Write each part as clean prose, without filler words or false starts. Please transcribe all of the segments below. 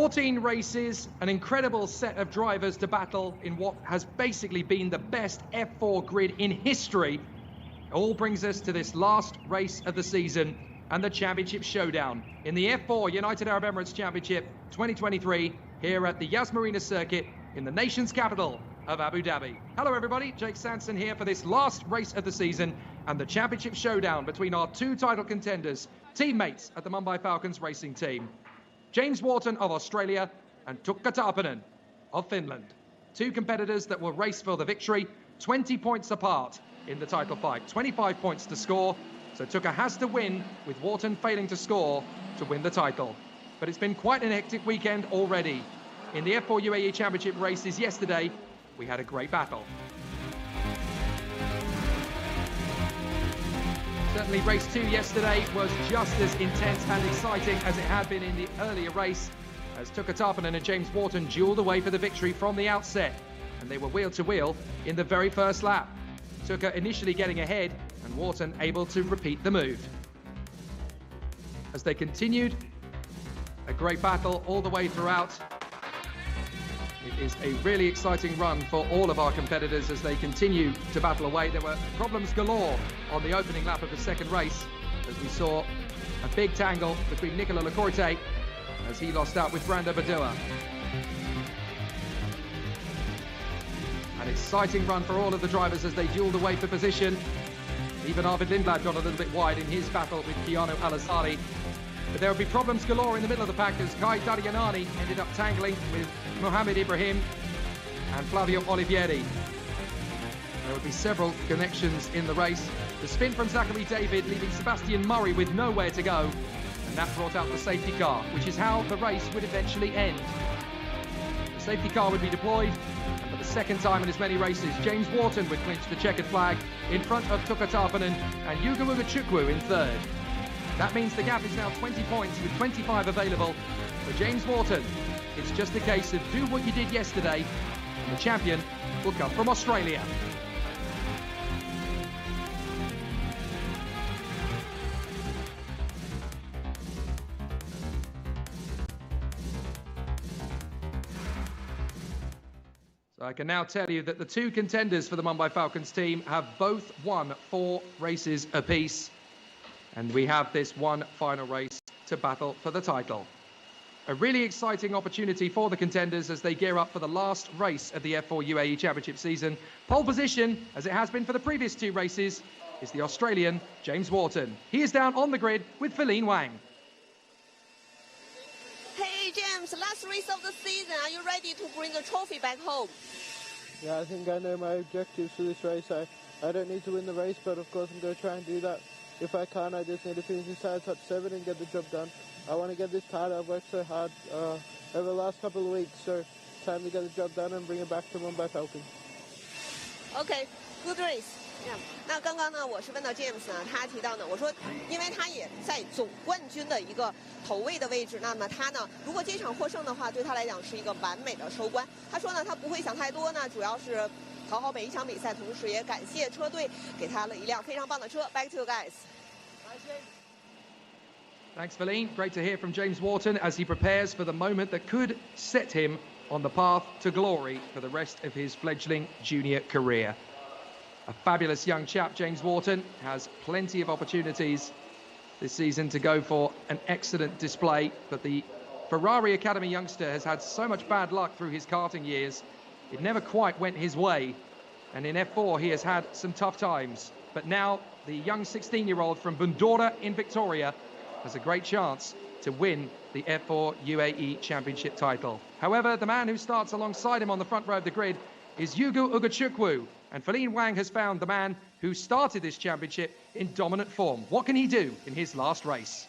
14 races, an incredible set of drivers to battle in what has basically been the best F4 grid in history. All brings us to this last race of the season and the championship showdown in the F4 United Arab Emirates Championship 2023 here at the Yas Marina circuit in the nation's capital of Abu Dhabi. Hello everybody, Jake Sanson here for this last race of the season and the championship showdown between our two title contenders, teammates at the Mumbai Falcons racing team. James Wharton of Australia and Tukka Tarpanen of Finland. Two competitors that will race for the victory, 20 points apart in the title fight, 25 points to score. So Tukka has to win, with Wharton failing to score to win the title. But it's been quite an hectic weekend already. In the F4 UAE Championship races yesterday, we had a great battle. Certainly race 2 yesterday was just as intense and exciting as it had been in the earlier race, as Tukka Tarpanen and James Wharton duelled away for the victory from the outset, and they were wheel to wheel in the very first lap. Tukka initially getting ahead and Wharton able to repeat the move. As they continued, a great battle all the way throughout. It is a really exciting run for all of our competitors as they continue to battle away. There were problems galore on the opening lap of the second race, as we saw a big tangle between Nicola Lecorte as he lost out with Brando Badua. An exciting run for all of the drivers as they duelled away for position. Even Arvid Lindblad got a little bit wide in his battle with Keanu Al-Azhari. But there would be problems galore in the middle of the pack as Kai Daryanani ended up tangling with Mohammed Ibrahim and Flavio Olivieri. There would be several connections in the race. The spin from Zachary David leaving Sebastian Murray with nowhere to go. And that brought out the safety car, which is how the race would eventually end. The safety car would be deployed, and for the second time in as many races, James Wharton would clinch the checkered flag in front of Tukka Tarpanen and Yuga Ugachukwu in third. That means the gap is now 20 points with 25 available for James Wharton. It's just a case of do what you did yesterday, and the champion will come from Australia. So I can now tell you that the two contenders for the Mumbai Falcons team have both won 4 races apiece. And we have this one final race to battle for the title. A really exciting opportunity for the contenders as they gear up for the last race of the F4 UAE Championship season. Pole position, as it has been for the previous 2 races, is the Australian James Wharton. He is down on the grid with Feline Wang. Hey James, last race of the season, are you ready to bring the trophy back home? Yeah, I think I know my objectives for this race. I don't need to win the race, but of course I'm going to try and do that. If I can, I just need to finish inside top 7 and get the job done. I want to get this title. I've worked so hard over the last couple of weeks, so time to get the job done and bring it back to Mumbai Falcons. Okay, good race. Yeah. 那刚刚呢，我是问到 James 呢，他提到呢，我说，因为他也在总冠军的一个头位的位置，那么他呢，如果这场获胜的话，对他来讲是一个完美的收官。他说呢，他不会想太多呢，主要是讨好每一场比赛，同时也感谢车队给他了一辆非常棒的车。Back to you guys. Thanks, Feline. Great to hear from James Wharton as he prepares for the moment that could set him on the path to glory for the rest of his fledgling junior career. A fabulous young chap, James Wharton, has plenty of opportunities this season to go for an excellent display, but the Ferrari Academy youngster has had so much bad luck through his karting years. It never quite went his way, and in F4 he has had some tough times. But now the young 16-year-old from Bundora in Victoria has a great chance to win the F4 UAE Championship title. However, the man who starts alongside him on the front row of the grid is Yuga Ugachukwu, and Feline Wang has found the man who started this championship in dominant form. What can he do in his last race?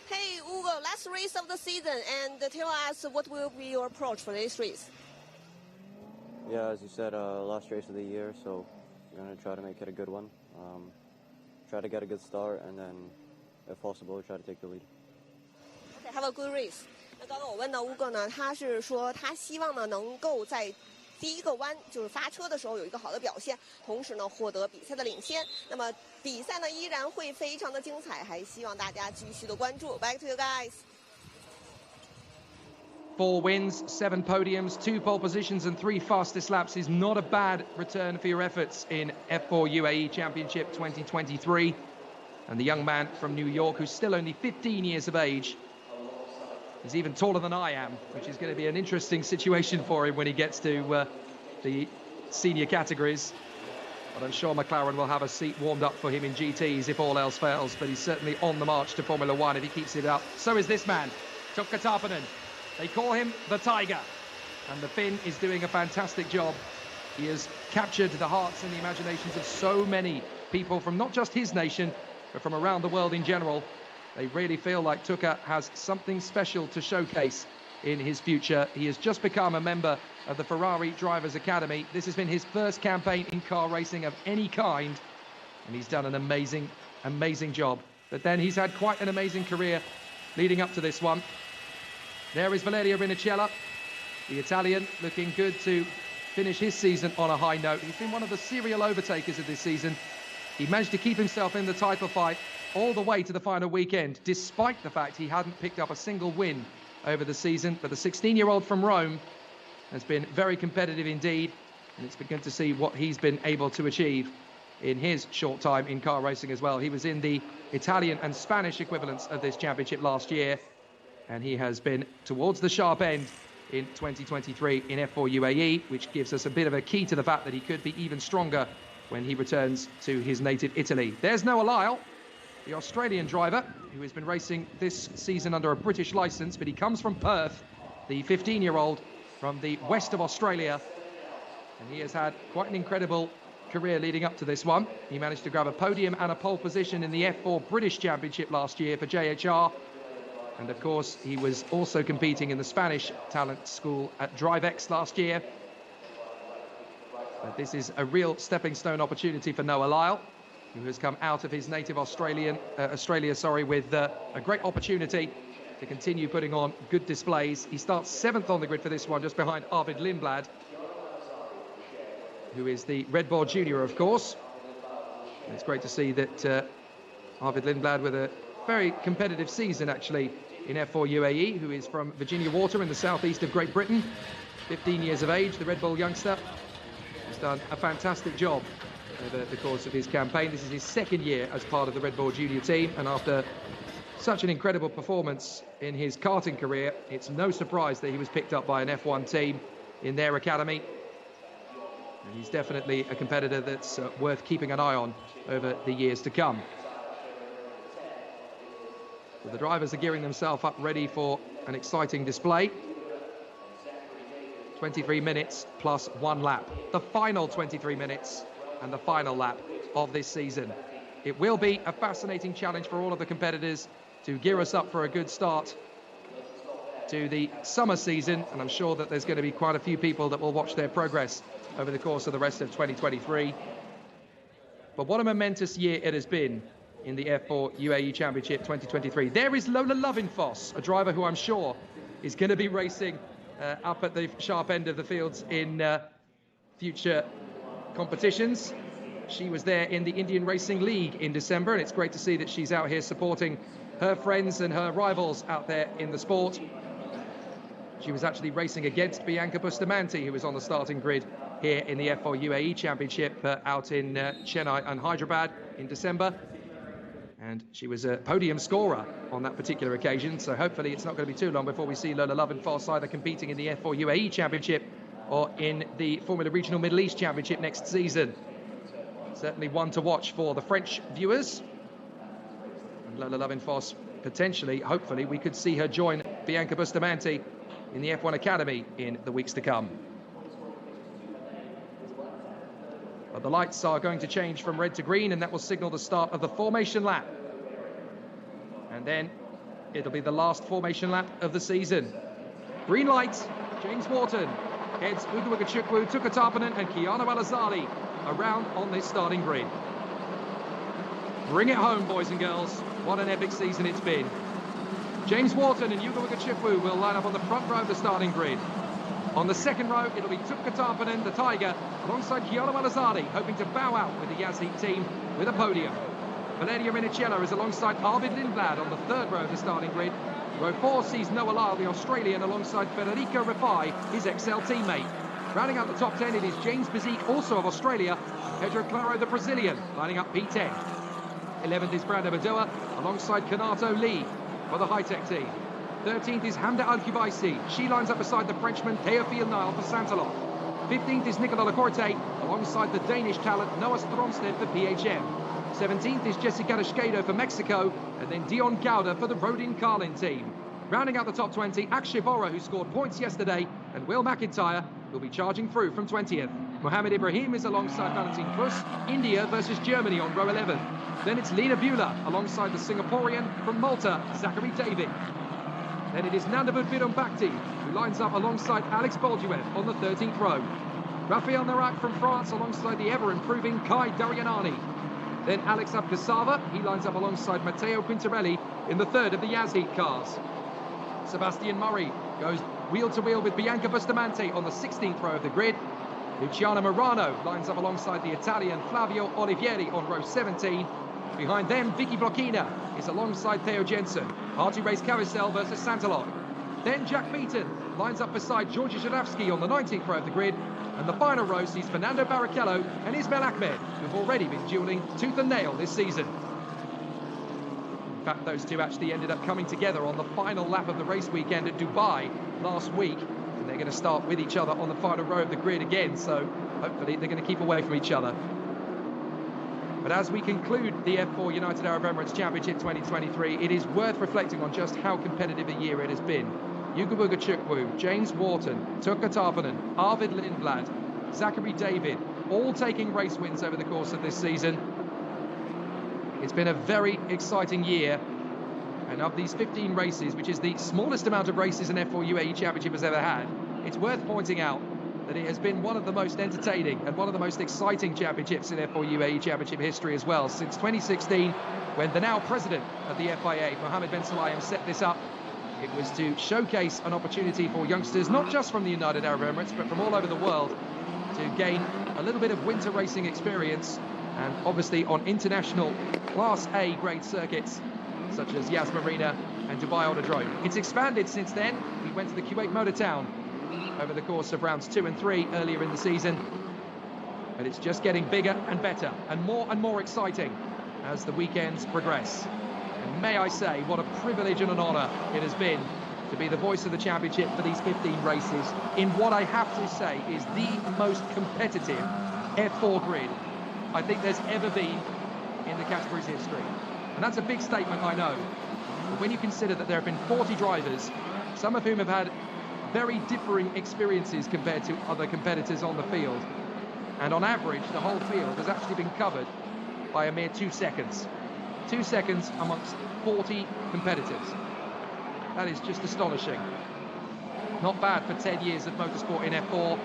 Hey Ugo, last race of the season, and tell us what will be your approach for this race. Yeah, as you said, last race of the year, so we're going to try to make it a good one. Try to get a good start, and then, if possible, try to take the lead. Okay, have a good race. 那刚刚我问到乌哥呢，他是说他希望呢能够在第一个弯就是发车的时候有一个好的表现，同时呢获得比赛的领先。那么比赛呢依然会非常的精彩，还希望大家继续的关注。Back to you guys. 4 wins, 7 podiums, 2 pole positions and 3 fastest laps is not a bad return for your efforts in F4 UAE Championship 2023. And the young man from New York, who's still only 15 years of age, is even taller than I am, which is going to be an interesting situation for him when he gets to the senior categories. But I'm sure McLaren will have a seat warmed up for him in GTs if all else fails. But he's certainly on the march to Formula One if he keeps it up. So is this man, Tuukka Tarppanen. They call him the Tiger. And the Finn is doing a fantastic job. He has captured the hearts and the imaginations of so many people from not just his nation, but from around the world in general. They really feel like Tuukka has something special to showcase in his future. He has just become a member of the Ferrari Drivers Academy. This has been his first campaign in car racing of any kind, and he's done an amazing, amazing job. But then he's had quite an amazing career leading up to this one. There is Valerio Rinicella, the Italian, looking good to finish his season on a high note. He's been one of the serial overtakers of this season. He managed to keep himself in the title fight all the way to the final weekend, despite the fact he hadn't picked up a single win over the season. But the 16-year-old from Rome has been very competitive indeed, and it's been good to see what he's been able to achieve in his short time in car racing as well. He was in the Italian and Spanish equivalents of this championship last year, and he has been towards the sharp end in 2023 in F4 UAE, which gives us a bit of a key to the fact that he could be even stronger when he returns to his native Italy. There's Noah Lyle, the Australian driver, who has been racing this season under a British licence, but he comes from Perth, the 15-year-old from the west of Australia, and he has had quite an incredible career leading up to this one. He managed to grab a podium and a pole position in the F4 British Championship last year for JHR, and of course he was also competing in the Spanish talent school at DriveX last year. But this is a real stepping stone opportunity for Noah Lyle, who has come out of his native Australia with a great opportunity to continue putting on good displays. He starts 7th on the grid for this one, just behind Arvid Lindblad, who is the Red Bull Junior, of course. And it's great to see that Arvid Lindblad, with a very competitive season actually in F4 UAE, who is from Virginia Water in the southeast of Great Britain, 15 years of age, the Red Bull youngster, has done a fantastic job over the course of his campaign. This is his 2nd year as part of the Red Bull Junior team, and after such an incredible performance in his karting career, it's no surprise that he was picked up by an F1 team in their academy. And he's definitely a competitor that's worth keeping an eye on over the years to come. So the drivers are gearing themselves up ready for an exciting display. 23 minutes plus 1 lap. The final 23 minutes and the final lap of this season. It will be a fascinating challenge for all of the competitors to gear us up for a good start to the summer season, and I'm sure that there's going to be quite a few people that will watch their progress over the course of the rest of 2023. But what a momentous year it has been in the F4 UAE Championship 2023. There is Lola Lovinfoss, a driver who I'm sure is going to be racing up at the sharp end of the fields in future competitions. She was there in the Indian Racing League in December, and it's great to see that she's out here supporting her friends and her rivals out there in the sport. She was actually racing against Bianca Bustamante, who was on the starting grid here in the F4 UAE Championship out in Chennai and Hyderabad in December. And she was a podium scorer on that particular occasion, so hopefully it's not going to be too long before we see Lola Lovinfoss either competing in the F4 UAE Championship or in the Formula Regional Middle East Championship next season. Certainly one to watch for the French viewers. And Lola Lovinfoss, potentially, hopefully, we could see her join Bianca Bustamante in the F1 Academy in the weeks to come. But the lights are going to change from red to green, and that will signal the start of the formation lap. And then it'll be the last formation lap of the season. Green light, James Wharton heads Ugo Ugochukwu, Tuukka Tarppanen and Keanu Al-Azali around on this starting grid. Bring it home, boys and girls. What an epic season it's been. James Wharton and Ugo Ugochukwu will line up on the front row of the starting grid. On the second row, it'll be Tuukka Tarppanen, the Tiger, alongside Keanu Al-Azali, hoping to bow out with the Yazid team with a podium. Valerio Rinicella is alongside Arvid Lindblad on the third row of the starting grid. Row 4 sees Noah Lyle, the Australian, alongside Federico Rafai, his Excel teammate. Rounding out the top 10, it is James Bezique, also of Australia, and Pedro Claro, the Brazilian, lining up P10. 11th is Brando Badoa, alongside Kanato Lee for the high-tech team. 13th is Hamda Al-Kubaisi. She lines up beside the Frenchman Théophile Nile for Santalot. 15th is Nicolas Lacorte, alongside the Danish talent Noah Stromsted for PHM. 17th is Jessica Resquedo for Mexico, and then Dion Gauda for the Rodin Carlin team. Rounding out the top 20, Akshay Vora, who scored points yesterday, and Will McIntyre will be charging through from 20th. Mohammed Ibrahim is alongside Valentin Cruz, India versus Germany on row 11. Then it's Lina Bula alongside the Singaporean from Malta, Zachary David. Then it is Nandabud Bidon-Bakti, who lines up alongside Alex Bolduev on the 13th row. Raphael Narak from France alongside the ever-improving Kai Darianani. Then Alex Abgasava, he lines up alongside Matteo Quintarelli in the third of the Yazheed cars. Sebastian Murray goes wheel-to-wheel with Bianca Bustamante on the 16th row of the grid. Luciano Morano lines up alongside the Italian Flavio Olivieri on row 17. Behind them, Vicky Blokina is alongside Theo Jensen. Hard to race Carousel versus Santalot. Then Jack Beaton lines up beside Georgi Zharavsky on the 19th row of the grid. And the final row sees Fernando Barrichello and Ismail Ahmed, who've already been duelling tooth and nail this season. In fact, those two actually ended up coming together on the final lap of the race weekend at Dubai last week. And they're going to start with each other on the final row of the grid again, so hopefully they're going to keep away from each other. But as we conclude the F4 United Arab Emirates Championship 2023, it is worth reflecting on just how competitive a year it has been. Yugo Bugachukwu, James Wharton, Tuka Tarpanen, Arvid Lindblad, Zachary David, all taking race wins over the course of this season. It's been a very exciting year. And of these 15 races, which is the smallest amount of races an F4 UAE Championship has ever had, it's worth pointing out that it has been one of the most entertaining and one of the most exciting championships in F4 UAE Championship history as well, since 2016, when the now president of the FIA, Mohammed bin Sulayem, set this up. It was to showcase an opportunity for youngsters, not just from the United Arab Emirates, but from all over the world, to gain a little bit of winter racing experience, and obviously on international Class A grade circuits, such as Yas Marina and Dubai Autodrome. It's expanded since then. We went to the Kuwait Motor Town over the course of rounds 2 and 3 earlier in the season. But it's just getting bigger and better and more exciting as the weekends progress. And may I say, what a privilege and an honour it has been to be the voice of the championship for these 15 races in what I have to say is the most competitive F4 grid I think there's ever been in the category's history. And that's a big statement, I know. But when you consider that there have been 40 drivers, some of whom have had very differing experiences compared to other competitors on the field, and on average, the whole field has actually been covered by a mere 2 seconds. 2 seconds amongst 40 competitors. That is just astonishing. Not bad for 10 years of motorsport in F4,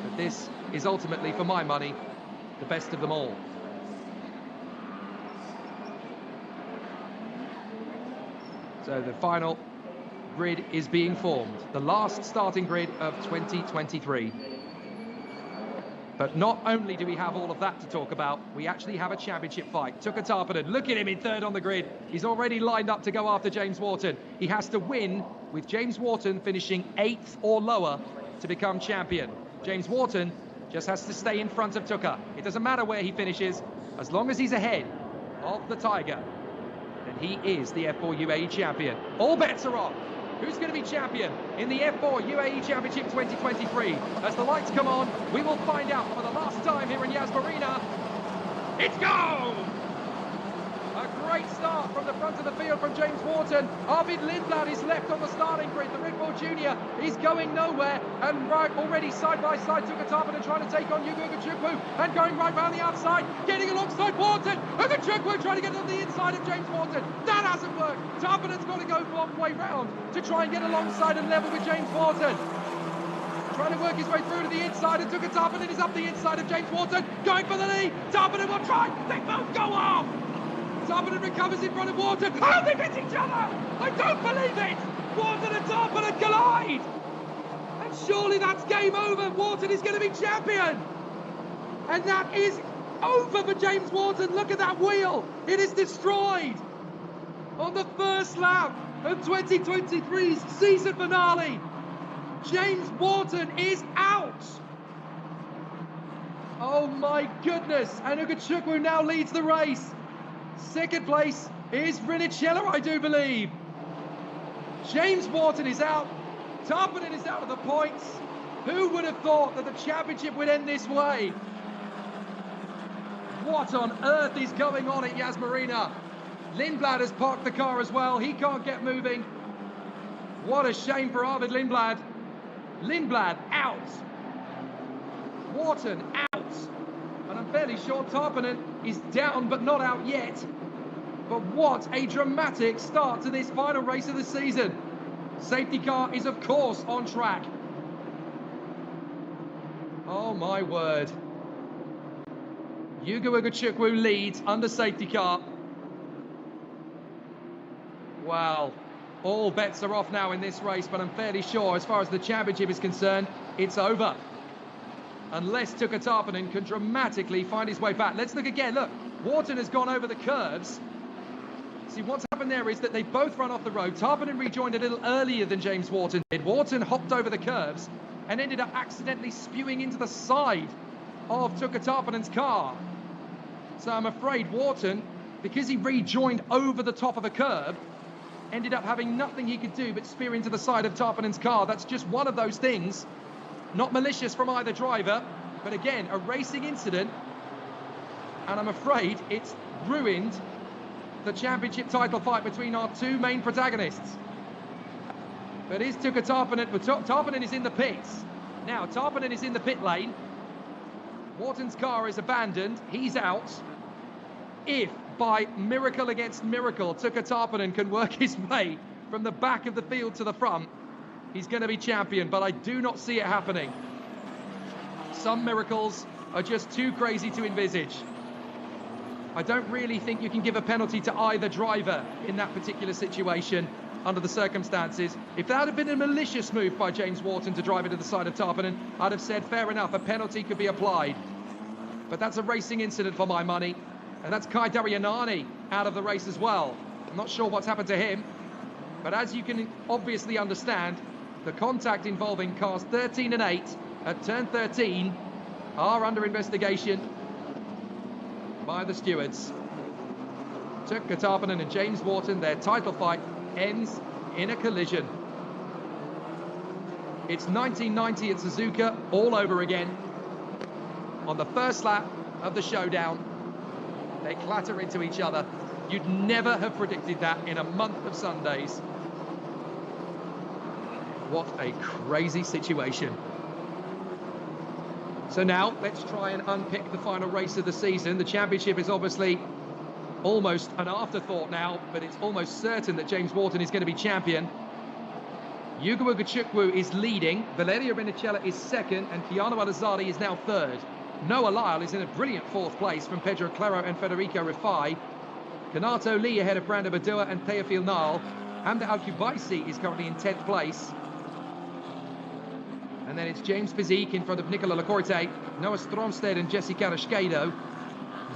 but this is ultimately, for my money, the best of them all. So the final grid is being formed, the last starting grid of 2023. But not only do we have all of that to talk about, we actually have a championship fight. Tuka Tarpanen, look at him in third on the grid. He's already lined up to go after James Wharton. He has to win, with James Wharton finishing 8th or lower to become champion. James Wharton just has to stay in front of Tuka. It doesn't matter where he finishes, as long as he's ahead of the Tiger, then he is the F4 UAE champion. All bets are on. Who's going to be champion in the F4 UAE Championship 2023? As the lights come on, we will find out for the last time here in Yas Marina. It's go! A great start from the front of the field from James Wharton. Arvid Lindblad is left on the starting grid. The Red Bull Junior is going nowhere. And right already side by side, Tuka Tarpanen trying to take on Yugo Bugachukwu and going right round the outside, getting alongside Wharton. Bugachukwu trying to get on the inside of James Wharton. That hasn't worked. Tarpanen's got to go long way round to try and get alongside and level with James Wharton. Trying to work his way through to the inside, and Tuka Tarpanen is up the inside of James Wharton, going for the lead. Tarpanen will try. They both go off. Tarpanen recovers in front of Wharton. Oh, they've hit each other! I don't believe it! Wharton and Tarpanen collide! And surely that's game over. Wharton is going to be champion! And that is over for James Wharton. Look at that wheel. It is destroyed. On the first lap, of 2023's season finale. James Wharton is out. Oh my goodness, and Ugachukwu now leads the race. Second place is Rinicello, I do believe. James Wharton is out. Tarpanen is out of the points. Who would have thought that the championship would end this way? What on earth is going on at Yas Marina? Lindblad has parked the car as well. He can't get moving. What a shame for Arvid Lindblad. Lindblad out. Wharton out. And I'm fairly sure Tarpanen is down but not out yet. But what a dramatic start to this final race of the season. Safety car is of course on track. Oh my word. Yugo Ugachukwu leads under safety car. Wow. All bets are off now in this race, but I'm fairly sure as far as the championship is concerned, it's over. Unless Tuka Tarpanen can dramatically find his way back. Let's look again. Look, Wharton has gone over the curves. See, what's happened there is that they both run off the road. Tarpanen rejoined a little earlier than James Wharton did. Wharton hopped over the curves and ended up accidentally spewing into the side of Tuka Tarpanen's car. So I'm afraid Wharton, because he rejoined over the top of a curb, ended up having nothing he could do but spear into the side of Tarpanen's car. That's just one of those things. Not malicious from either driver, but again, a racing incident. And I'm afraid it's ruined the championship title fight between our two main protagonists. But is Tuka Tarpanen, Tarpanen is in the pits. Now, Tarpanen is in the pit lane. Wharton's car is abandoned. He's out. If, by miracle against miracle, Tuka Tarpanen can work his way from the back of the field to the front, he's going to be champion, but I do not see it happening. Some miracles are just too crazy to envisage. I don't really think you can give a penalty to either driver in that particular situation under the circumstances. If that had been a malicious move by James Wharton to drive into the side of Tarpanen, I'd have said fair enough, a penalty could be applied. But that's a racing incident for my money. And that's Kai Daryanani out of the race as well. I'm not sure what's happened to him. But as you can obviously understand, the contact involving cars 13 and 8 at turn 13 are under investigation by the stewards. Tuka Tarpanen and James Wharton, their title fight ends in a collision. It's 1990 at Suzuka all over again. On the first lap of the showdown, they clatter into each other. You'd never have predicted that in a month of Sundays. What a crazy situation. So now let's try and unpick the final race of the season. The championship is obviously almost an afterthought now, but it's almost certain that James Wharton is going to be champion. Yugo Ugachukwu is leading, Valerio Rinicello is second, and Keanu Al-Azadi is now third. Noah Lyle is in a brilliant fourth place from Pedro Claro and Federico Rifai. Kanato Lee ahead of Brando Badua and Theophile Nal. Hamda Al-Kubaisi is currently in 10th place. And then it's James Physique in front of Nicola Lacorte, Noah Stromsted and Jesse Carrasquedo.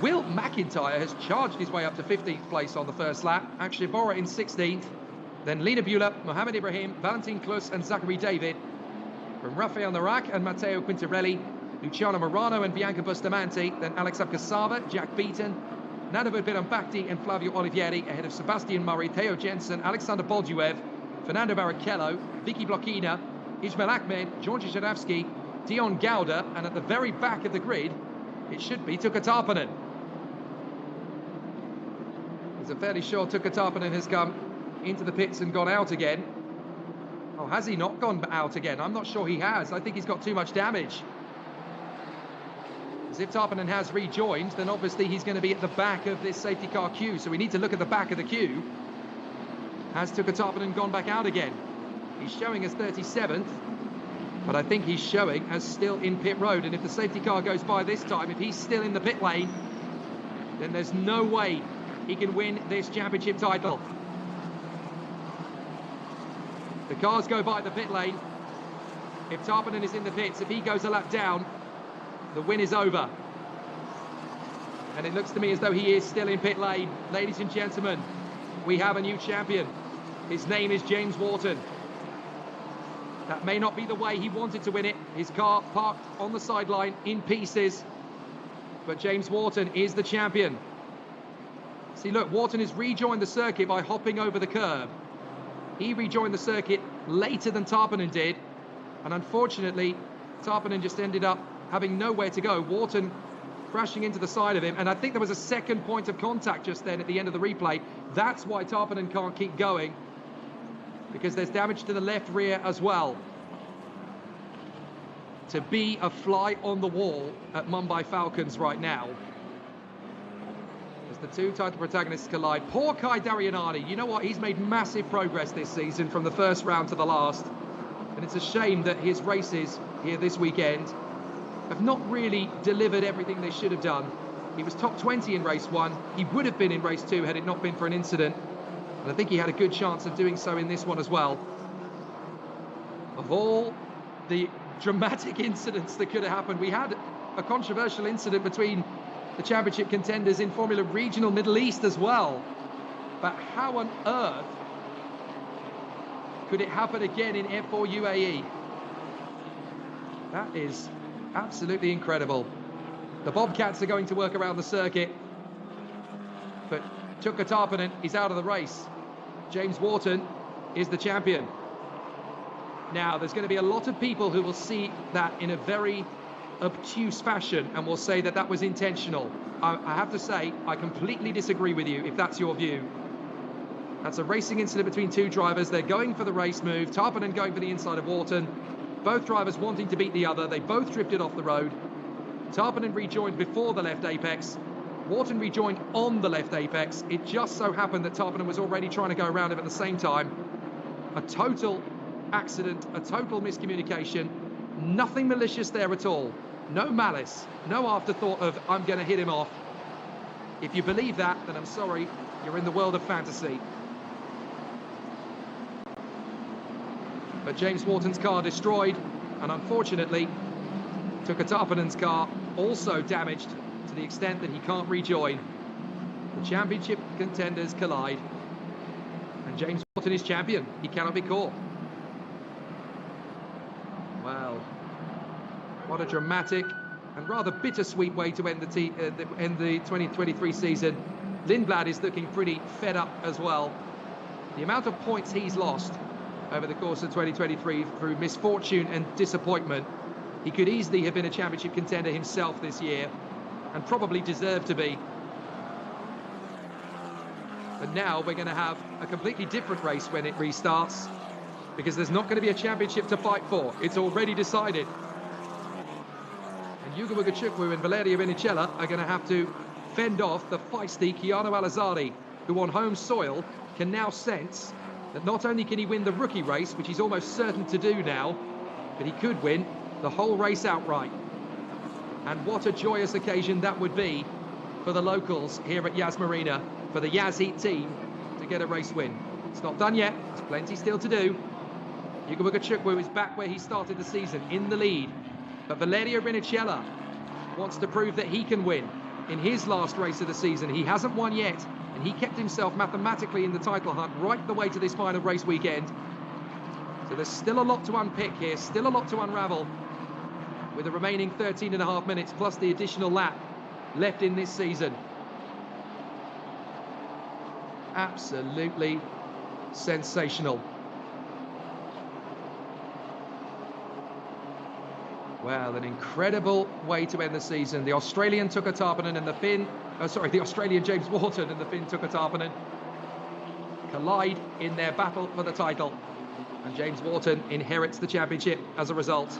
Will McIntyre has charged his way up to 15th place on the first lap. Akshay Bora in 16th. Then Lina Bula, Mohammed Ibrahim, Valentin Klus and Zachary David. From Rafael Narak and Matteo Quintarelli, Luciano Morano and Bianca Bustamante. Then Alex Abkasava, Jack Beaton, Nanovid Birambakti and Flavio Olivieri ahead of Sebastian Murray, Theo Jensen, Alexander Bolduev, Fernando Barrichello, Vicky Blochina, Ismail Ahmed, Georgi Shadavsky, Dion Gauda, and at the very back of the grid, it should be Tuka Tarpanen. I'm fairly sure Tuka Tarpanen has come into the pits and gone out again. Oh, has he not gone out again? I'm not sure he has. I think he's got too much damage. As if Tarpanen has rejoined, then obviously he's going to be at the back of this safety car queue. So we need to look at the back of the queue. Has Tuka Tarpanen gone back out again? He's showing as 37th, but I think he's showing as still in pit road. And if the safety car goes by this time, if he's still in the pit lane, then there's no way he can win this championship title. The cars go by the pit lane. If Tarpanen is in the pits, if he goes a lap down, the win is over. And it looks to me as though he is still in pit lane. Ladies and gentlemen, we have a new champion. His name is James Wharton. That may not be the way he wanted to win it. His car parked on the sideline in pieces. But James Wharton is the champion. See, look, Wharton has rejoined the circuit by hopping over the curb. He rejoined the circuit later than Tarpanen did. And unfortunately, Tarpanen just ended up having nowhere to go. Wharton crashing into the side of him. And I think there was a second point of contact just then at the end of the replay. That's why Tarpanen can't keep going, because there's damage to the left rear as well. To be a fly on the wall at Mumbai Falcons right now, as the two title protagonists collide. Poor Kai Darianani, you know what, he's made massive progress this season from the first round to the last, and it's a shame that his races here this weekend have not really delivered everything they should have done. He was top 20 in race 1, he would have been in race 2 had it not been for an incident, and I think he had a good chance of doing so in this one as well. Of all the dramatic incidents that could have happened, we had a controversial incident between the championship contenders in Formula Regional Middle East as well. But how on earth could it happen again in F4 UAE? That is absolutely incredible. The Bobcats are going to work around the circuit, but Tuukka Tarpanen is out of the race. James Wharton is the champion. Now, there's going to be a lot of people who will see that in a very obtuse fashion and will say that that was intentional. I have to say, I completely disagree with you if that's your view. That's a racing incident between two drivers. They're going for the race move. Tarpanen going for the inside of Wharton. Both drivers wanting to beat the other. They both drifted off the road. Tarpanen rejoined before the left apex. Wharton rejoined on the left apex. It just so happened that Tarpanen was already trying to go around him at the same time. A total accident, a total miscommunication. Nothing malicious there at all. No malice, no afterthought of, I'm going to hit him off. If you believe that, then I'm sorry, you're in the world of fantasy. But James Wharton's car destroyed, and unfortunately, Tuukka Tarpanen's car also damaged to the extent that he can't rejoin. The championship contenders collide, and James Wharton is champion. He cannot be caught. Well, what a dramatic and rather bittersweet way to end the 2023 season. Lindblad is looking pretty fed up as well. The amount of points he's lost over the course of 2023 through misfortune and disappointment. He could easily have been a championship contender himself this year, and probably deserved to be. But now we're going to have a completely different race when it restarts, because there's not going to be a championship to fight for. It's already decided. And Yuga Mugachukwu and Valerio Vinicella are going to have to fend off the feisty Keanu Alazari, who on home soil can now sense that not only can he win the rookie race, which he's almost certain to do now, but he could win the whole race outright. And what a joyous occasion that would be for the locals here at Yas Marina, for the Yas Heat team to get a race win. It's not done yet, there's plenty still to do. Yuga Mugachukwu is back where he started the season, in the lead. But Valerio Vinicella wants to prove that he can win in his last race of the season. He hasn't won yet, and he kept himself mathematically in the title hunt right the way to this final race weekend. So there's still a lot to unpick here, still a lot to unravel, with the remaining 13.5 minutes plus the additional lap left in this season. Absolutely sensational. Well, an incredible way to end the season. The Australian Tuukka Tarpanen and the Finn, the Australian James Wharton and the Finn Tuukka Tarpanen collide in their battle for the title, and James Wharton inherits the championship as a result.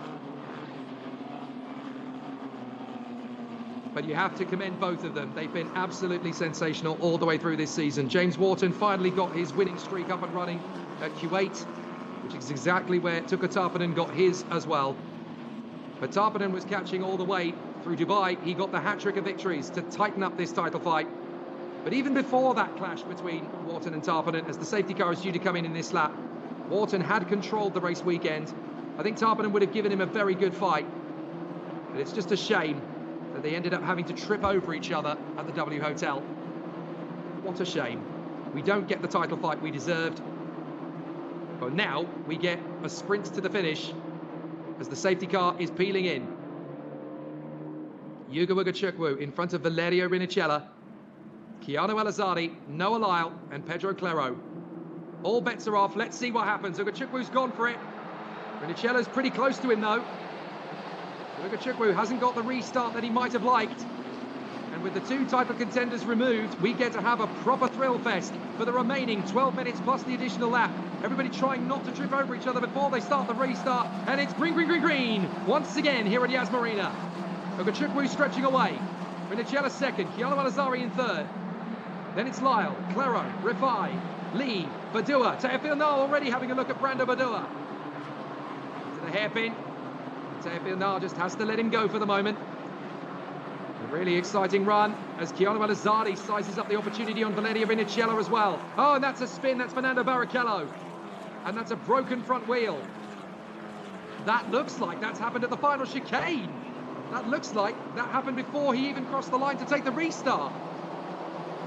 But you have to commend both of them. They've been absolutely sensational all the way through this season. James Wharton finally got his winning streak up and running at Kuwait, which is exactly where Tuukka Tarpanen got his as well. But Tarpanen was catching all the way through Dubai. He got the hat-trick of victories to tighten up this title fight. But even before that clash between Wharton and Tarpanen, as the safety car is due to come in this lap, Wharton had controlled the race weekend. I think Tarpanen would have given him a very good fight. But it's just a shame that they ended up having to trip over each other at the W Hotel. What a shame. We don't get the title fight we deserved. But now we get a sprint to the finish as the safety car is peeling in. Yuga Wugachukwu in front of Valerio Rinicella, Keanu Alazadi, Noah Lyle and Pedro Claro. All bets are off. Let's see what happens. Ugachukwu's gone for it. Rinicella's pretty close to him though. Wugachukwu hasn't got the restart that he might have liked. And with the two title contenders removed, we get to have a proper thrill fest for the remaining 12 minutes plus the additional lap. Everybody trying not to trip over each other before they start the restart. And it's green, green, green, green once again here at Yas Marina. Wugachukwu stretching away. Rinicella second, Keanu Alazari in third. Then it's Lyle, Claro, Rifai, Lee, Badua. Teofil Nal already having a look at Brando Badua. To the hairpin. Teofil Nal just has to let him go for the moment. A really exciting run as Keanu Alazadi sizes up the opportunity on Valerio Rinicella as well. Oh, and that's a spin. That's Fernando Barrichello. And that's a broken front wheel. That looks like that's happened at the final chicane. That looks like that happened before he even crossed the line to take the restart.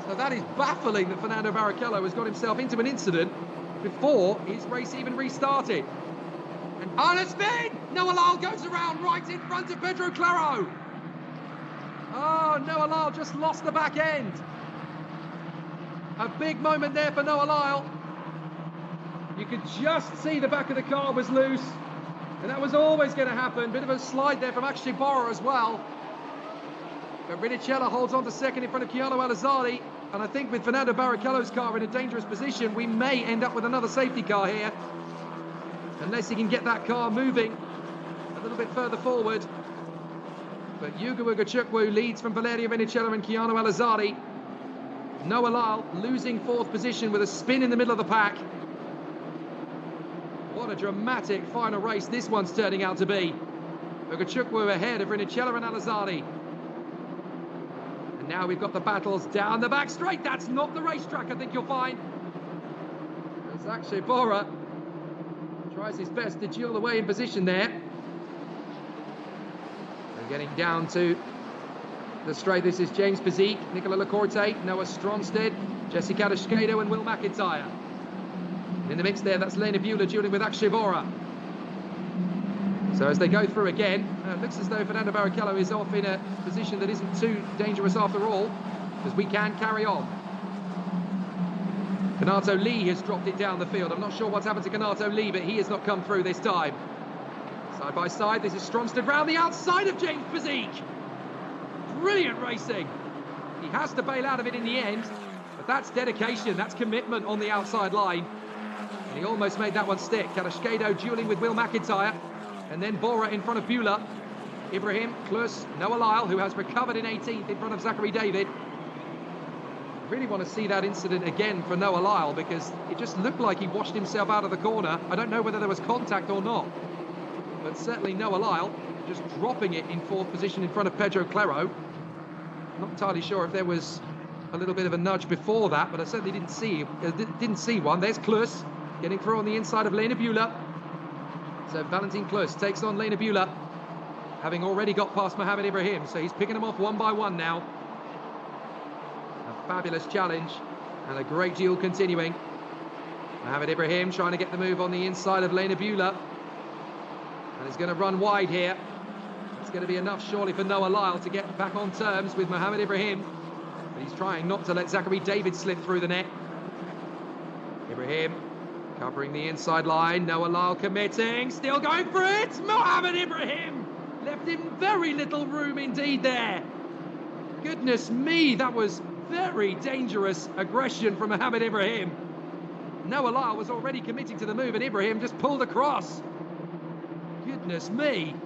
So that is baffling that Fernando Barrichello has got himself into an incident before his race even restarted. And on a spin! Noah Lyle goes around right in front of Pedro Claro. Oh, Noah Lyle just lost the back end. A big moment there for Noah Lyle. You could just see the back of the car was loose. And that was always going to happen. Bit of a slide there from Akshay Bora as well. But Rinicella holds on to second in front of Keanu Alazadi. And I think with Fernando Barrichello's car in a dangerous position, we may end up with another safety car here. Unless he can get that car moving a little bit further forward. But Yuga Wugachukwu leads from Valerio Rinicella and Keanu Alazadi. Noah Lyle losing fourth position with a spin in the middle of the pack. What a dramatic final race this one's turning out to be. Wugachukwu ahead of Rinicella and Alazadi. And now we've got the battles down the back straight. That's not the racetrack, I think you'll find. As Akshay Bora tries his best to duel away in position there. We're getting down to the straight. This is James Bezique, Nicola Lacorte, Noah Stronstedt, Jesse Kadashkado and Will McIntyre. In the mix there, that's Lena Bueller dueling with Akshay Bora. So as they go through again, it looks as though Fernando Barrichello is off in a position that isn't too dangerous after all, because we can carry on. Kanato Lee has dropped it down the field. I'm not sure what's happened to Kanato Lee, but he has not come through this time. Side by side, this is Stronstedt round the outside of James Bezique. Brilliant racing. He has to bail out of it in the end, but that's dedication, that's commitment on the outside line. And he almost made that one stick. Kadashkado dueling with Will McIntyre. And then Bora in front of Bueller. Ibrahim, Klus, Noah Lyle, who has recovered in 18th in front of Zachary David. I really want to see that incident again for Noah Lyle because it just looked like he washed himself out of the corner. I don't know whether there was contact or not. But certainly Noah Lyle just dropping it in fourth position in front of Pedro Claro. Not entirely sure if there was a little bit of a nudge before that, but I certainly didn't see one. There's Klus getting through on the inside of Lena Bueller. So Valentin Klus takes on Lena Bueller, having already got past Mohammed Ibrahim. So he's picking them off one by one now. A fabulous challenge and a great duel continuing. Mohammed Ibrahim trying to get the move on the inside of Lena Bueller. And he's going to run wide here. It's going to be enough surely for Noah Lyle to get back on terms with Mohammed Ibrahim. But he's trying not to let Zachary David slip through the net. Ibrahim covering the inside line. Noah Lyle committing, still going for it. Mohammed Ibrahim left him very little room indeed there. Goodness me, that was very dangerous aggression from Mohammed Ibrahim. Noah Lyle was already committing to the move and Ibrahim just pulled across. Goodness me.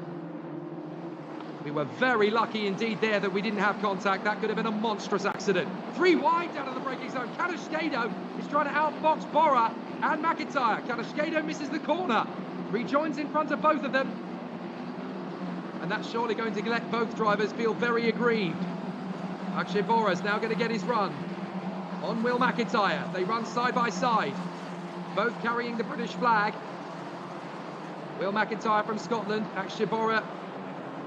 We were very lucky indeed there that we didn't have contact. That could have been a monstrous accident. 3 wide down of the braking zone. Kadashkado is trying to outbox Bora and McIntyre. Kadashkado misses the corner. Rejoins in front of both of them. And that's surely going to let both drivers feel very aggrieved. Akshay Bora is now going to get his run. On Will McIntyre. They run side by side. Both carrying the British flag. Will McIntyre from Scotland. Akshay Bora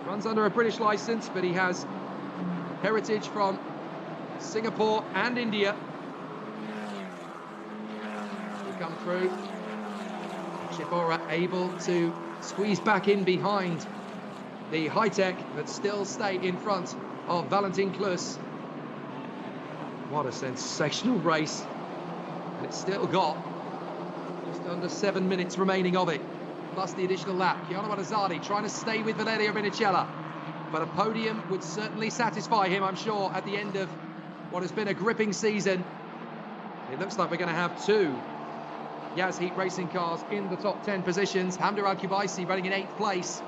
runs under a British licence, but he has heritage from Singapore and India. We come through. Shifora able to squeeze back in behind the high-tech, but still stay in front of Valentin Klus. What a sensational race. And it's still got just under 7 minutes remaining of it, plus the additional lap. Chiara Alazzardi trying to stay with Valerio Vinicella, but a podium would certainly satisfy him, I'm sure, at the end of what has been a gripping season. It looks like we're going to have two Yas Heat racing cars in the top 10 positions. Hamda Al-Kubaisi running in 8th place,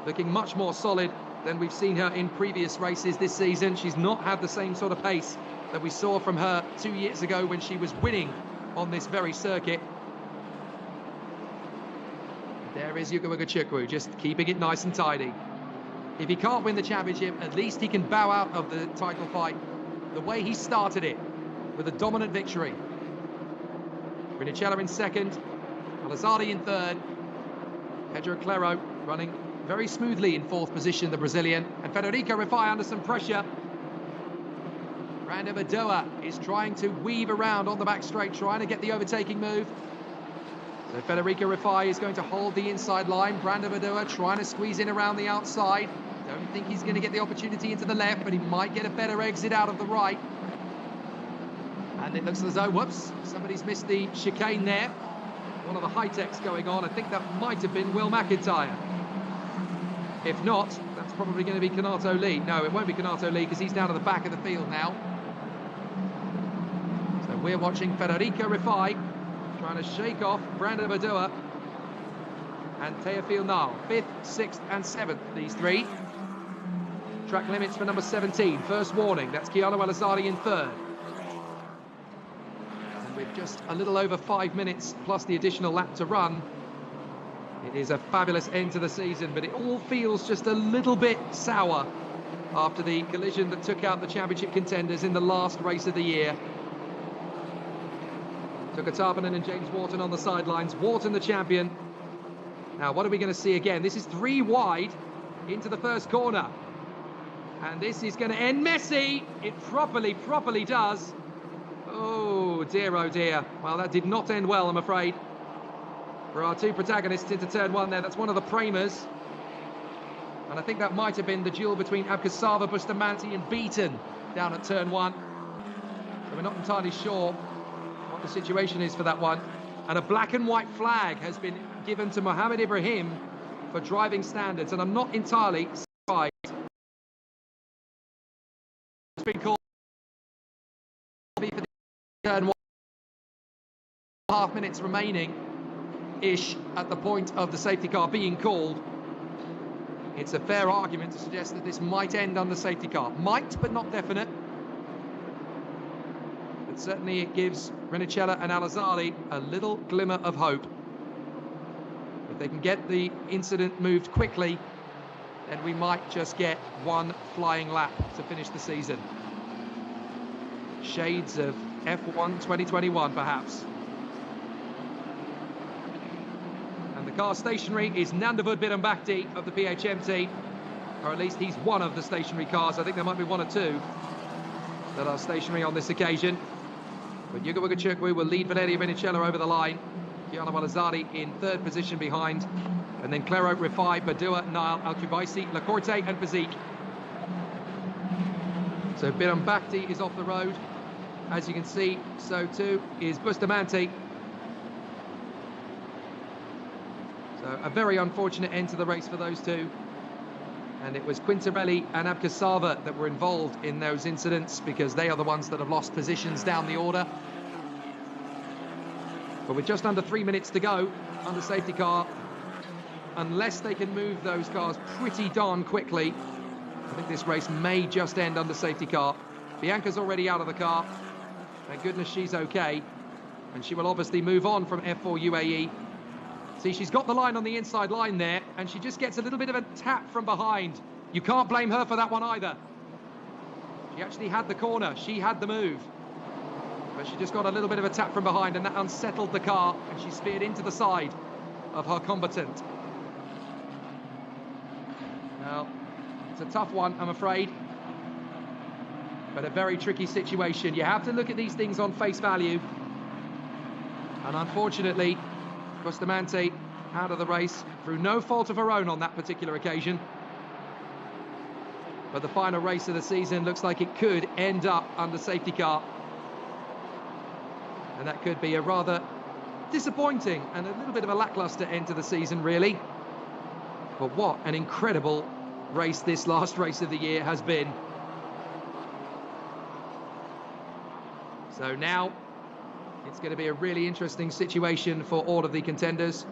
looking much more solid than we've seen her in previous races this season. She's not had the same sort of pace that we saw from her 2 years ago when she was winning on this very circuit. There is Yugo Ugochukwu, just keeping it nice and tidy. If he can't win the championship, at least he can bow out of the title fight the way he started it, with a dominant victory. Vinicella in second, Alazzardi in third, Pedro Claro running very smoothly in 4th position, the Brazilian, and Federico Rifai under some pressure. Brando Badoa is trying to weave around on the back straight, trying to get the overtaking move. So Federico Rifai is going to hold the inside line. Brando Badoa trying to squeeze in around the outside. Don't think he's going to get the opportunity into the left, but he might get a better exit out of the right. And it looks as though, whoops, somebody's missed the chicane there. One of the high-techs going on. I think that might have been Will McIntyre. If not, that's probably going to be Kanato Lee. No, it won't be Kanato Lee because he's down at the back of the field now. So we're watching Federico Rifai trying to shake off Brando Badoa and Teofil Nal, 5th, 6th and 7th, these three. Track limits for number 17, first warning, that's Chiara Alazzardi in third. And with just a little over 5 minutes plus the additional lap to run, it is a fabulous end to the season, but it all feels just a little bit sour after the collision that took out the championship contenders in the last race of the year. Tuka Tarpanen and James Wharton on the sidelines. Wharton the champion. Now, what are we going to see again? This is 3 wide into the first corner. And this is going to end messy. It properly does. Oh dear. Well, that did not end well, I'm afraid, for our two protagonists into turn 1 there. That's one of the Premers. And I think that might have been the duel between Abkasava, Bustamante and Beaton down at turn 1. So we're not entirely sure what the situation is for that one. And a black and white flag has been given to Mohammed Ibrahim for driving standards, and I'm not entirely surprised. It's been called for the turn 1.5 minutes remaining-ish at the point of the safety car being called. It's a fair argument to suggest that this might end on the safety car. Might, but not definite. But certainly it gives Vinicella and Alazzardi a little glimmer of hope. If they can get the incident moved quickly, then we might just get one flying lap to finish the season. Shades of F1 2021, perhaps. And the car stationary is Nandavud Bidambakti of the PHM team, or at least he's one of the stationary cars. I think there might be one or two that are stationary on this occasion. But Yugo Ugochukwu will lead Valerio Vinicella over the line. Chiara Alazzardi in third position behind. And then Claro, Rifai, Badua, Nile, Al-Kubaisi, Lacorte and Pazik. So Bidambakti is off the road. As you can see, so too is Bustamante. So a very unfortunate end to the race for those two. And it was Quintarelli and Abkasava that were involved in those incidents, because they are the ones that have lost positions down the order. But with just under 3 minutes to go under safety car, unless they can move those cars pretty darn quickly, I think this race may just end under safety car. Bianca's already out of the car. Thank goodness she's okay. And she will obviously move on from F4 UAE. See, she's got the line on the inside line there, and she just gets a little bit of a tap from behind. You can't blame her for that one either. She actually had the corner. She had the move. But she just got a little bit of a tap from behind, and that unsettled the car, and she speared into the side of her combatant. Now, it's a tough one, I'm afraid, but a very tricky situation. You have to look at these things on face value, and unfortunately, Bustamante out of the race through no fault of her own on that particular occasion. But the final race of the season looks like it could end up under safety car. And that could be a rather disappointing and a little bit of a lackluster end to the season, really. But what an incredible race this last race of the year has been. So now it's going to be a really interesting situation for all of the contenders.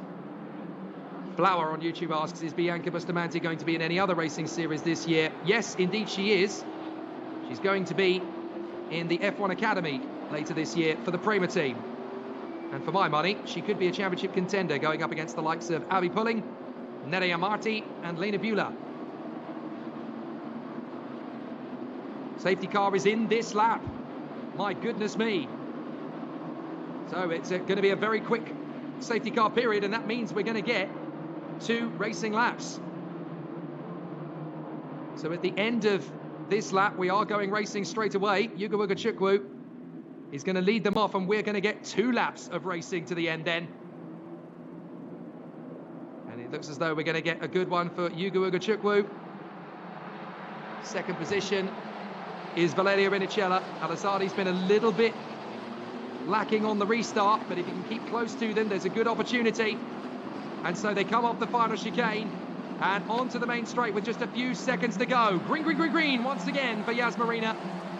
Flower on YouTube asks, is Bianca Bustamante going to be in any other racing series this year? Yes, indeed she is. She's going to be in the F1 Academy later this year for the Prema team. And for my money, she could be a championship contender going up against the likes of Abby Pulling, Nerea Marti and Lena Bula. Safety car is in this lap. My goodness me. So it's going to be a very quick safety car period, and that means we're going to get 2 racing laps. So at the end of this lap, we are going racing straight away. Yuga Chukwu is going to lead them off, and we're going to get 2 laps of racing to the end then. And it looks as though we're going to get a good one for Yuga Chukwu. Second position is Valeria Rinicella. Al-Azadi's been a little bit lacking on the restart, but if you can keep close to them, there's a good opportunity. And so they come off the final chicane and onto the main straight with just a few seconds to go. Green once again for Yas Marina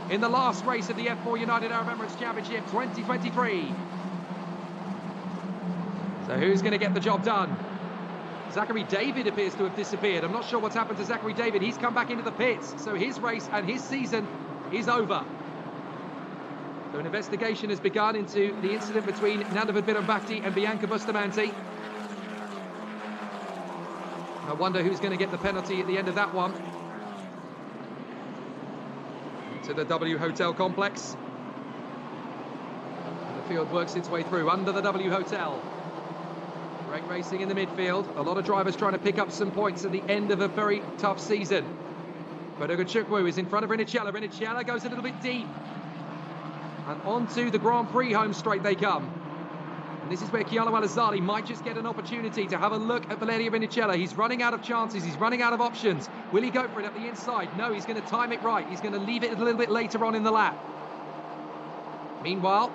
in the last race of the F4 United Arab Emirates Championship 2023. So who's going to get the job done? Zachary David appears to have disappeared. I'm not sure what's happened to Zachary David. He's come back into the pits, so his race and his season is over. So an investigation has begun into the incident between Nandavad Birambakti and Bianca Bustamante. I wonder who's going to get the penalty at the end of that one. To the W Hotel complex. And the field works its way through under the W Hotel. Great racing in the midfield. A lot of drivers trying to pick up some points at the end of a very tough season. But Chukwu is in front of Rinicella. Rinicella goes a little bit deep. And onto the Grand Prix home straight they come. And this is where Chiano Al-Azadi might just get an opportunity to have a look at Valeria Rinicella. He's running out of chances. He's running out of options. Will he go for it at the inside? No, he's going to time it right. He's going to leave it a little bit later on in the lap. Meanwhile,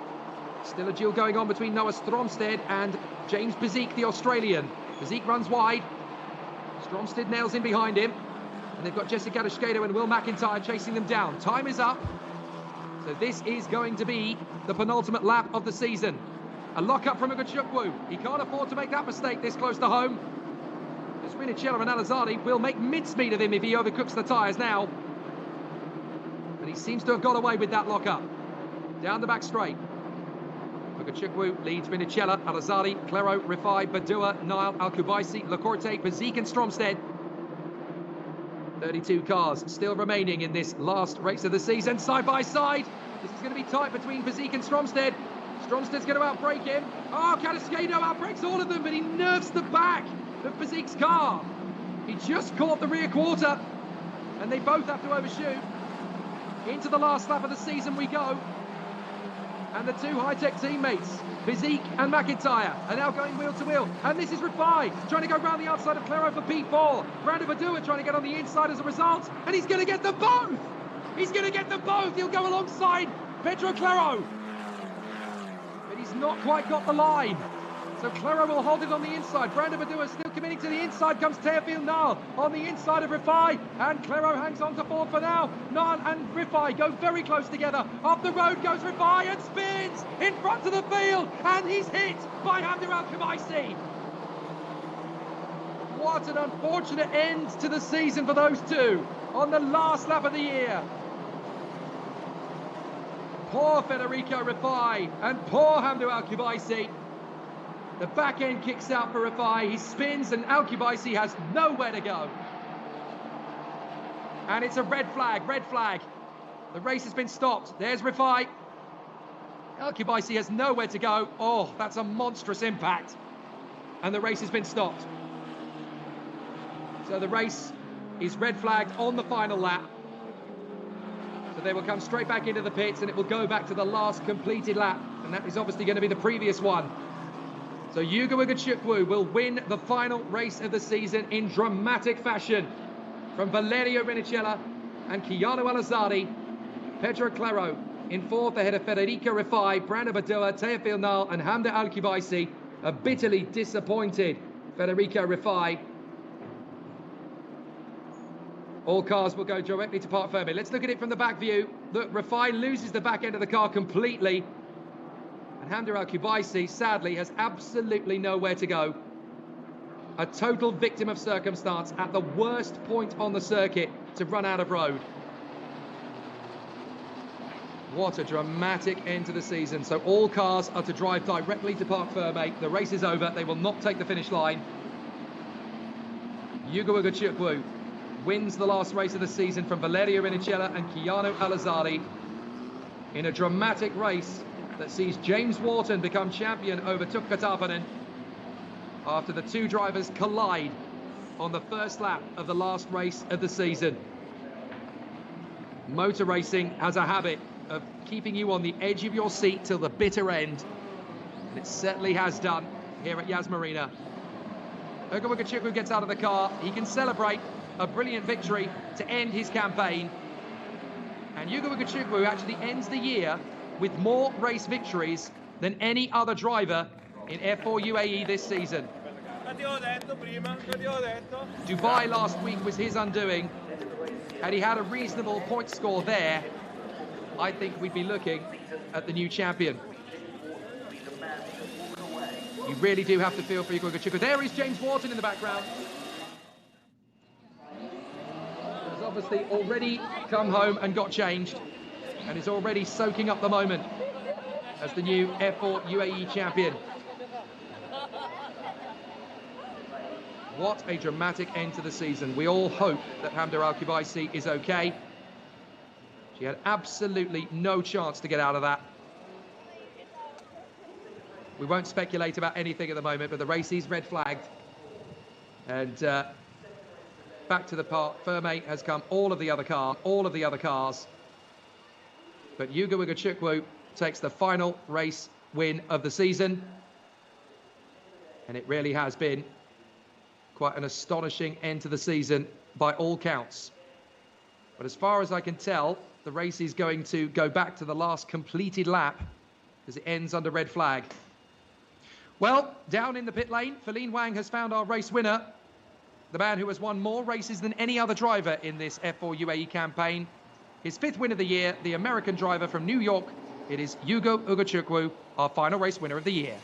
still a duel going on between Noah Stromsted and James Bezique, the Australian. Bezique runs wide. Stromsted nails in behind him. And they've got Jessica Dushkado and Will McIntyre chasing them down. Time is up. So this is going to be the penultimate lap of the season. A lock-up from Chukwu. He can't afford to make that mistake this close to home. As Rinicella and Al-Azadi will make mincemeat of him if he overcooks the tyres now. But he seems to have got away with that lock-up. Down the back straight. Chukwu leads Rinicella, Al-Azadi, Claro, Rifai, Badua, Nile, Al-Kubaisi, Lacorte, Bezique and Stromsted. 32 cars still remaining in this last race of the season, side by side. This is going to be tight between Bezique and Stromsted. Stromsted's going to outbrake him. Oh, Cadascado outbrakes all of them, but he nerfs the back of Bezique's car. He just caught the rear quarter, and they both have to overshoot. Into the last lap of the season we go. And the 2 high-tech teammates, Bezique and McIntyre, are now going wheel to wheel. And this is Rifai, trying to go round the outside of Claro for P4. Brandon Badua trying to get on the inside as a result. And he's going to get them both! He's going to get them both! He'll go alongside Pedro Claro. But he's not quite got the line. So Claro will hold it on the inside. Brandon Badua still committing to the inside. Comes Teofil Nal on the inside of Rifai. And Claro hangs on to fourth for now. Nal and Rifai go very close together. Up the road goes Rifai and spins in front of the field. And he's hit by Hamdir Al-Khawaisi. What an unfortunate end to the season for those two on the last lap of the year. Poor Federico Rifai and poor Hamdir Al-Khawaisi. The back end kicks out for Rifai. He spins and Al-Khawaisi has nowhere to go. And it's a red flag, red flag. The race has been stopped. There's Rifai. Al-Khawaisi has nowhere to go. Oh, that's a monstrous impact. And the race has been stopped. So the race is red flagged on the final lap. So they will come straight back into the pits and it will go back to the last completed lap. And that is obviously going to be the previous one. So Yugo Ugochukwu will win the final race of the season in dramatic fashion. From Valerio Rinicella and Keanu Al-Azadi, Pedro Claro in fourth ahead of Federico Rifai, Brando Badua, Teofil Nal and Hamda Al-Kubaisi. A bitterly disappointed Federico Rifai. All cars will go directly to Parc Fermé. Let's look at it from the back view. Look, Rifai loses the back end of the car completely. And Hamda Al-Kubaisi, sadly, has absolutely nowhere to go. A total victim of circumstance at the worst point on the circuit to run out of road. What a dramatic end to the season. So all cars are to drive directly to Parc Fermé. The race is over. They will not take the finish line. Yugo Ugochukwu wins the last race of the season from Valerio Rinicella and Keanu Al-Azadi in a dramatic race that sees James Wharton become champion over Tuukka Tarpanen after the two drivers collide on the first lap of the last race of the season. Motor racing has a habit of keeping you on the edge of your seat till the bitter end, and it certainly has done here at Yas Marina. Yugo Ugochukwu gets out of the car. He can celebrate a brilliant victory to end his campaign, and Yugo Ugochukwu actually ends the year with more race victories than any other driver in F4 UAE this season. Dubai last week was his undoing. Had he had a reasonable point score there, I think we'd be looking at the new champion. You really do have to feel for Yugo Ugochukwu. There is James Wharton in the background. He's obviously already come home and got changed, and is already soaking up the moment as the new F4 UAE champion. What a dramatic end to the season. We all hope that Hamda Al-Kubaisi is okay. She had absolutely no chance to get out of that. We won't speculate about anything at the moment, but the race is red flagged. And back to the Parc Fermé has come all of the other cars. But Yugo Ugochukwu takes the final race win of the season. And it really has been quite an astonishing end to the season by all counts. But as far as I can tell, the race is going to go back to the last completed lap as it ends under red flag. Well, down in the pit lane, Feline Wang has found our race winner, the man who has won more races than any other driver in this F4 UAE campaign. His fifth win of the year, the American driver from New York. It is Yugo Ugochukwu, our final race winner of the year.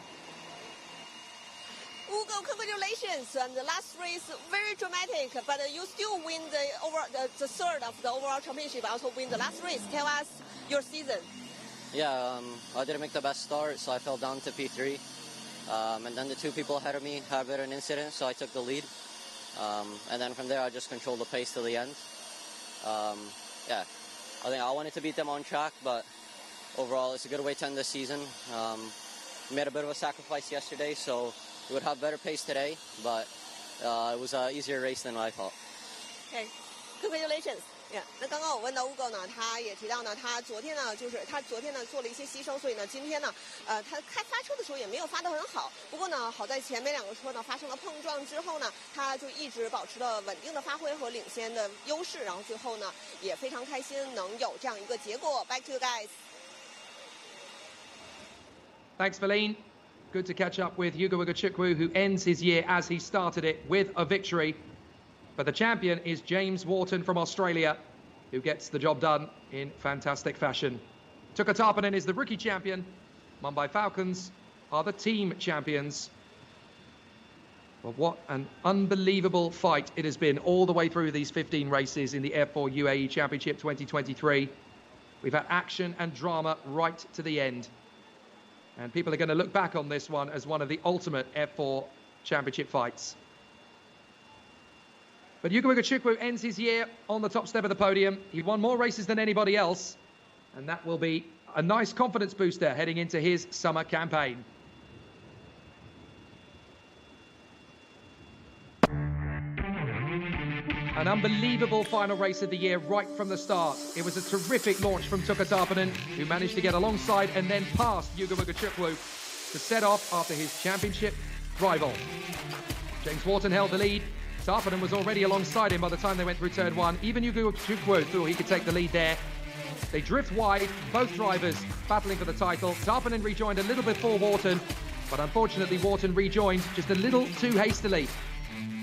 Ugo, congratulations! And the last race, very dramatic, but you still win the third of the overall championship, also win the last race. Tell us your season. Yeah, I didn't make the best start, so I fell down to P3. And then the two people ahead of me had a bit of an incident, so I took the lead. And then from there, I just controlled the pace till the end. Yeah, I think I wanted to beat them on track, but overall, it's a good way to end the season. Made a bit of a sacrifice yesterday, so we would have better pace today, but it was an easier race than I thought. Okay, congratulations. Yeah. 那刚刚我问到 Ugo 呢，他也提到呢，他昨天呢做了一些牺牲，所以呢，今天呢，他发车的时候也没有发得很好。不过呢，好在前面两个车呢发生了碰撞之后呢，他就一直保持了稳定的发挥和领先的优势，然后最后呢也非常开心能有这样一个结果。Back to you guys. Thanks, Feline. Good to catch up with Yugo Ugochukwu, who ends his year as he started it with a victory. But the champion is James Wharton from Australia, who gets the job done in fantastic fashion. Tuukka Tarpanen is the rookie champion. Mumbai Falcons are the team champions. Well, what an unbelievable fight it has been all the way through these 15 races in the F4 UAE Championship 2023. We've had action and drama right to the end. And people are going to look back on this one as one of the ultimate F4 Championship fights. But Yugo Ugochukwu ends his year on the top step of the podium. He won more races than anybody else, and that will be a nice confidence booster heading into his summer campaign. An unbelievable final race of the year right from the start. It was a terrific launch from Tuukka Tarpanen, who managed to get alongside and then past Yugo Ugochukwu. to set off after his championship rival. James Wharton held the lead. Tarpanen was already alongside him by the time they went through turn one. Even Ugo Chukwu thought he could take the lead there. They drift wide, both drivers battling for the title. Tarpanen rejoined a little before Wharton, but unfortunately Wharton rejoined just a little too hastily.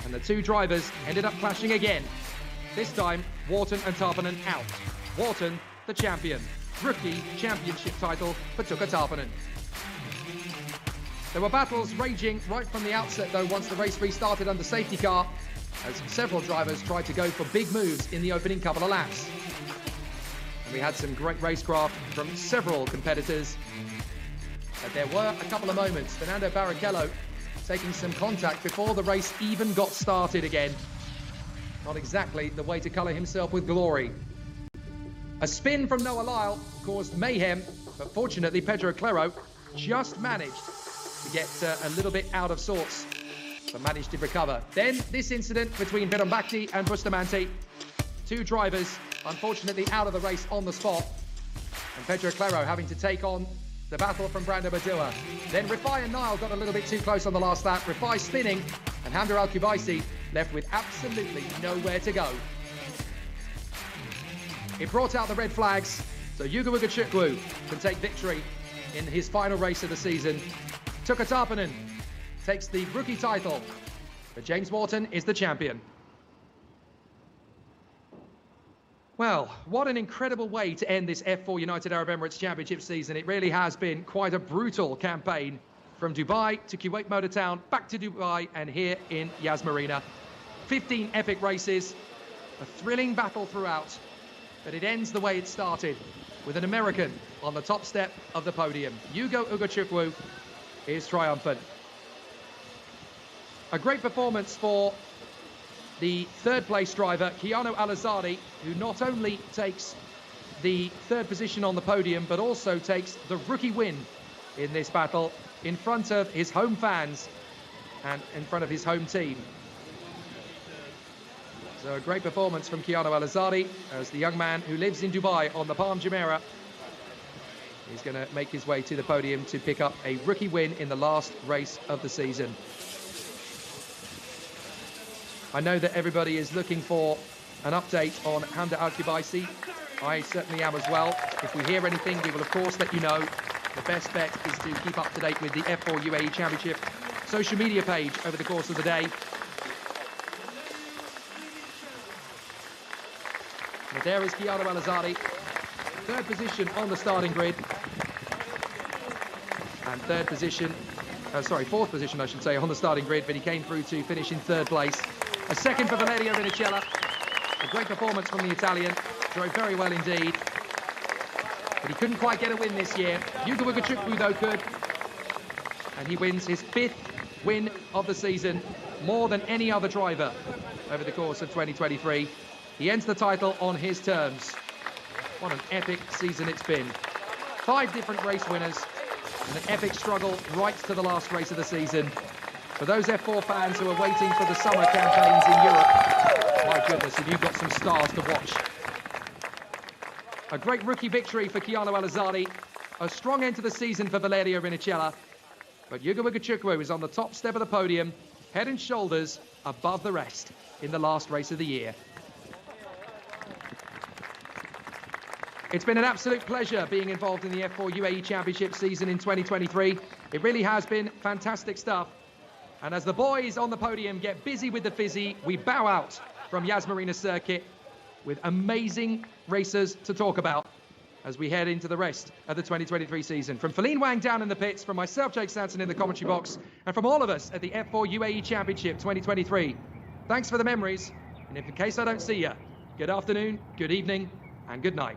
And the two drivers ended up clashing again. This time, Wharton and Tarpanen out. Wharton, the champion. Rookie championship title for Tuukka Tarpanen. There were battles raging right from the outset though once the race restarted under safety car, as several drivers tried to go for big moves in the opening couple of laps. And we had some great racecraft from several competitors. But there were a couple of moments. Fernando Barrichello taking some contact before the race even got started again. Not exactly the way to colour himself with glory. A spin from Noah Lyle caused mayhem, but fortunately Pedro Claro just managed to get a little bit out of sorts, but managed to recover. Then this incident between Bedombakti and Bustamante. Two drivers unfortunately out of the race on the spot, and Pedro Claro having to take on the battle from Brando Badua. Then Rifai and Niall got a little bit too close on the last lap. Rifai spinning, and Hamza Al-Kubaisi left with absolutely nowhere to go. It brought out the red flags, so Ugo Chukwu can take victory in his final race of the season. Tuukka Tarpanen takes the rookie title, but James Wharton is the champion. Well, what an incredible way to end this F4 United Arab Emirates Championship season. It really has been quite a brutal campaign, from Dubai to Kuwait Motor Town, back to Dubai and here in Yas Marina. 15 epic races, a thrilling battle throughout, but it ends the way it started, with an American on the top step of the podium. Ugo Chukwu is triumphant. A great performance for the third place driver, Keanu Al-Azadi, who not only takes the third position on the podium, but also takes the rookie win in this battle in front of his home fans and in front of his home team. So a great performance from Keanu Al-Azadi as the young man who lives in Dubai on the Palm Jumeirah. He's going to make his way to the podium to pick up a rookie win in the last race of the season. I know that everybody is looking for an update on Hamza Al-Kubaisi. I certainly am as well. If we hear anything, we will of course let you know. The best bet is to keep up to date with the F4 UAE Championship social media page over the course of the day. But there is Keanu Al-Azadi, third position on the starting grid. And fourth position I should say on the starting grid, but he came through to finish in third place. A second for Valerio Vinicella. A great performance from the Italian. Drove very well indeed. But he couldn't quite get a win this year. Ugo Chukwu though could. And he wins his 5th win of the season, more than any other driver over the course of 2023. He ends the title on his terms. What an epic season it's been. 5 different race winners and an epic struggle right to the last race of the season. For those F4 fans who are waiting for the summer campaigns in Europe, my goodness, have you got some stars to watch. A great rookie victory for Keanu Al-Azadi, a strong end to the season for Valerio Vinicella, but Ugo Chukwu is on the top step of the podium, head and shoulders above the rest in the last race of the year. It's been an absolute pleasure being involved in the F4 UAE Championship season in 2023. It really has been fantastic stuff. And as the boys on the podium get busy with the fizzy, we bow out from Yas Marina Circuit with amazing racers to talk about as we head into the rest of the 2023 season. From Feline Wang down in the pits, from myself, Jake Sanson, in the commentary box, and from all of us at the F4 UAE Championship 2023, thanks for the memories. And if in case I don't see you, good afternoon, good evening, and good night.